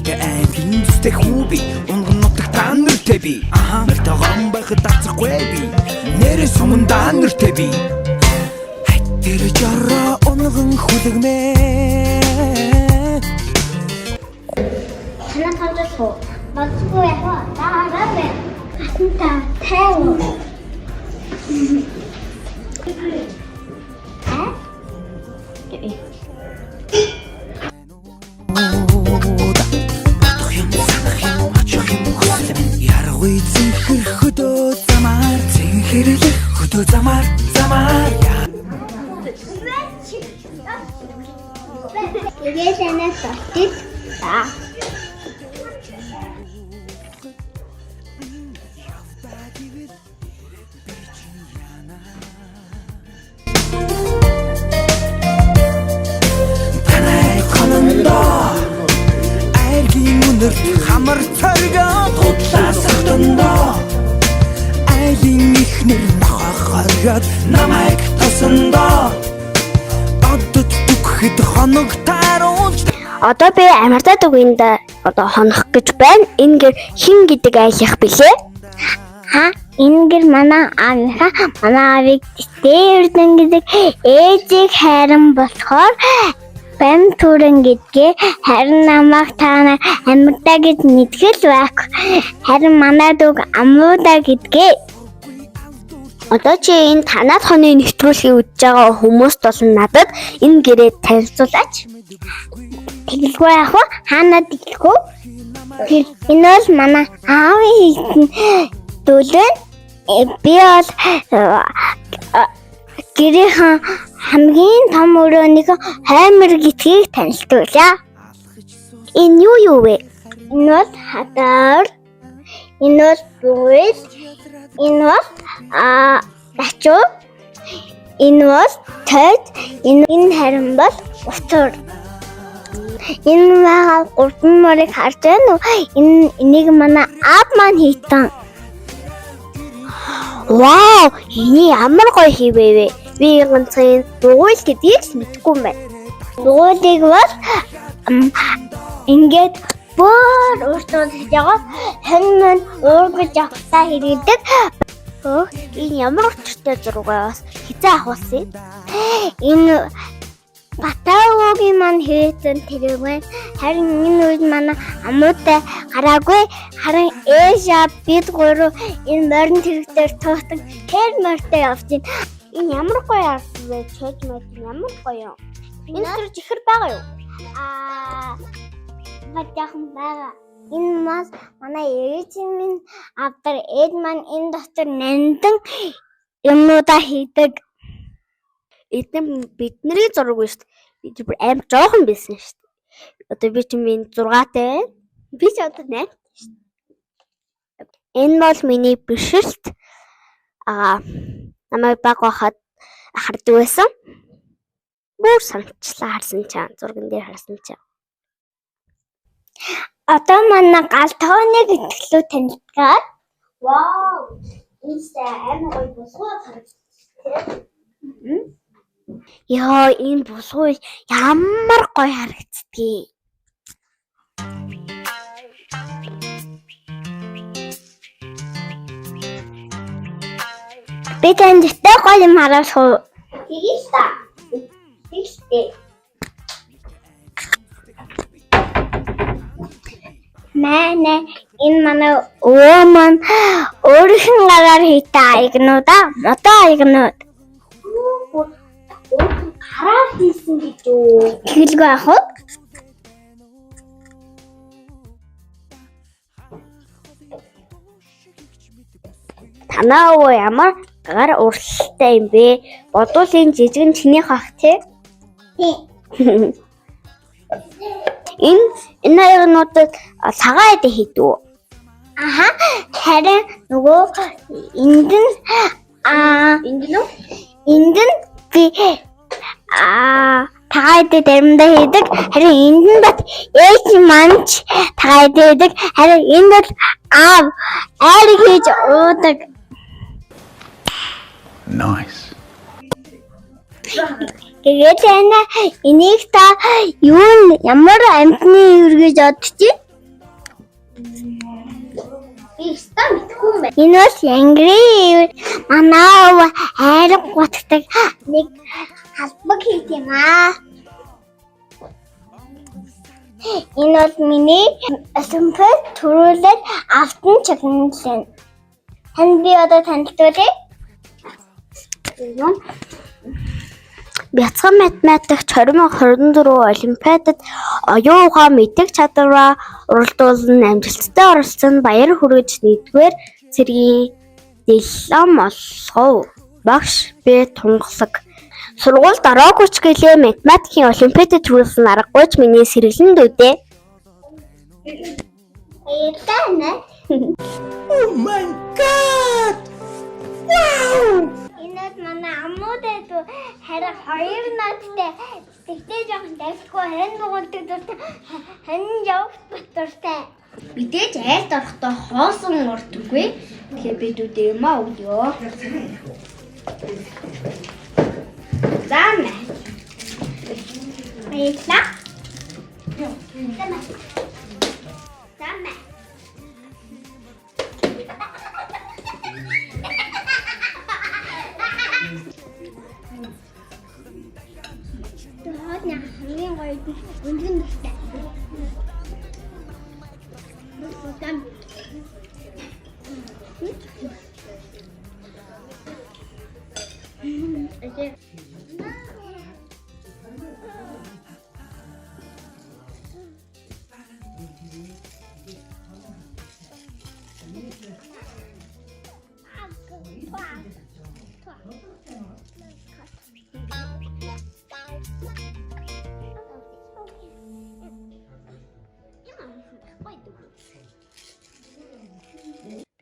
Нэртэй аймгийн зүстэй хүү би унган нутагтаа нэртэй би нэртэй гом байхад дацахгүй би нэрээ сумандаа нэртэй би хайт тэр жороо унган хүлэгмээ Санаа тавьчихгүй мацгүй яхаа дараа бэ хатанта тайвуу хөдөө замаар тэгээд анаа тотит та танай хонондоо айргийн өндөр хамар царгаа тудлаа сахтандоо айлын ихнэр махахаргад намайг тосондоо одод дүгхэд хоног тааруулж одоо би амартаад үгэнд одоо хонох гэж байна. Энэ гэр хин гэдэг айлах билээ. Энэ гэр манай аавынхаа манай аавыг дээрдэн гэдэг ээжийг хайран болохоор бам түрэн гэдгээ харин намайг таана амьдаа гэж нэгтгэл байх. Харин манай дүүг амуудаа гэдгээ одоо чи энэ танаад хоны нэвтрүүлгийг үзэж байгаа хүмүүст бол надад энэ гэрээ танилцуулаач. Тэгэлгүй яах вэ? Хаана тэгэлгүй? Энэ бол манай аавын хийсэн дүүлэн би бол гэрийн хамгийн том өрөөнийг хаймар гэдгийг танилцуулъя. Энэ юу вэ? Энэ бол хатар. Энэ бол бүэл. Энэ бол ачуу. Энэ бол тод. Энэ харин бол утар. Энэ байгаа гурван морийг харж байна уу? Энийг манай аав маань хийсэн. Вау! Энэ ямар гоё хийвэ вэ? Би ганцхан дугуйл гэдгийг мэдэхгүй юм байна. Дугуйлыг бол ингээд бүр өөртөө яагаад хэн мэн өөргөж явахтаа хэрэгдэг. Энэ ямар өчтэй зураг бас хизээ авахсан. Энэ Батаагийн маань хийсэн тэрэг байна. Харин энэ үед манай амуутай гараагүй. Харин ээжа бид гурав энэ морин тэрэгтэр туутан хэр морьтой явж байна. Энэ ямар гоё ард вэ? Чойж мод ямар гоё юм. Энэ тэр жихэр байгаа юу? Батайхан байгаа. Энэ мас манай ээжийн минь авдар ээж маань энэ дотор нандин юмнуудаа хийдэг. Эдгээр бидний зураг биш. Би бүр аим жоохон байсан шүү дээ. Одоо би чинь минь 6-тай байна. Би ч одоо 8 шүү дээ. Энэ бол миний бишэлт. Намайг баг байхад хардаг байсан. Бүр санчлаа харсан чам зурган дээр харсан чам. Одоо манай гал тооны гэтлүү танилцгаа. Вау! Энэ амар гоё босгоо харагдчих. Яа, энэ босгоо ямар гоё харагддгийг. Би танд ихтэй гоё юм харуулах уу? Тэгээс та. Тэгстэй. Манай энэ манай өө маань өөрийн гараар хийтэй аягнуудаа модоо аягнууд. Хараад хийсэн гэж үү? Тэгэлгүй яах вэ? Танаа өө ямар гар уралтай юм бэ? Бодвол энэ жижиг нь чиний хах тий? Энэ аягнуудад цагаан эдэ хийдүү. Харин нөгөө энд нь би тагайд дэмдэ хийдэг. Харин энд нь бат ээж манч тагайд хийдэг. Харин энд бол аав айр хийж уудаг. Nice. Тэгээд энийг та ямар амьтны ивэр гэж бодчих? Энэ бол янгрын ивэр. Манай хайраг гутдаг нэг халбаг хийх юм аа. Энэ бол миний сүмпэд төрүүлээд автан чагналсан. Танд би одоо танилцуулъя. Бяцхан математикч 2024 Олимпиадад оюун ухаан мэддэг чадвараа уралдуулан амжилттай оролцсон баяр хүргэж нэгдүгээр цэргийн диплом олгов. Багш би тунгалаг. Сургуульд ороогүй ч гэлээ математикийн олимпиадад төрүүлсэн аргагүй ч миний сэргэлэн дүүдээ. Oh my god! Wow! Инээд манай аммуудад харин хоёр наадтай тэгтээ жоохон давтгүй харин дугуйлдаг дуртай харин явах батуртай. Мэдээж айлд орохдоо хоосон урдаггүй. Тэгэхээр бид үдээ юм аа өгөө. Замаа. Баярлалаа. Замаа. Тохиолдол хамгийн гоё өндөр нүхтэй.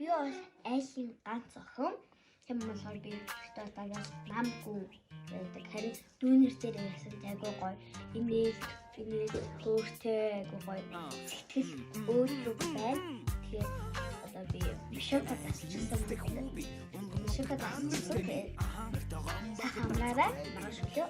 Би бол айлын ганц охин. Тэм болохоор би өөртөө дагаас намгүй байдаг. Харин дүүнэр дээр яасан айгүй гоё. Имэйл хөөртэй гоё. Сэтгэл өөдрөг байна. Тэгэхээр одоо би бишофод асчихсан. Бишофод асчихсан. Хамаараа маргааш өглөө.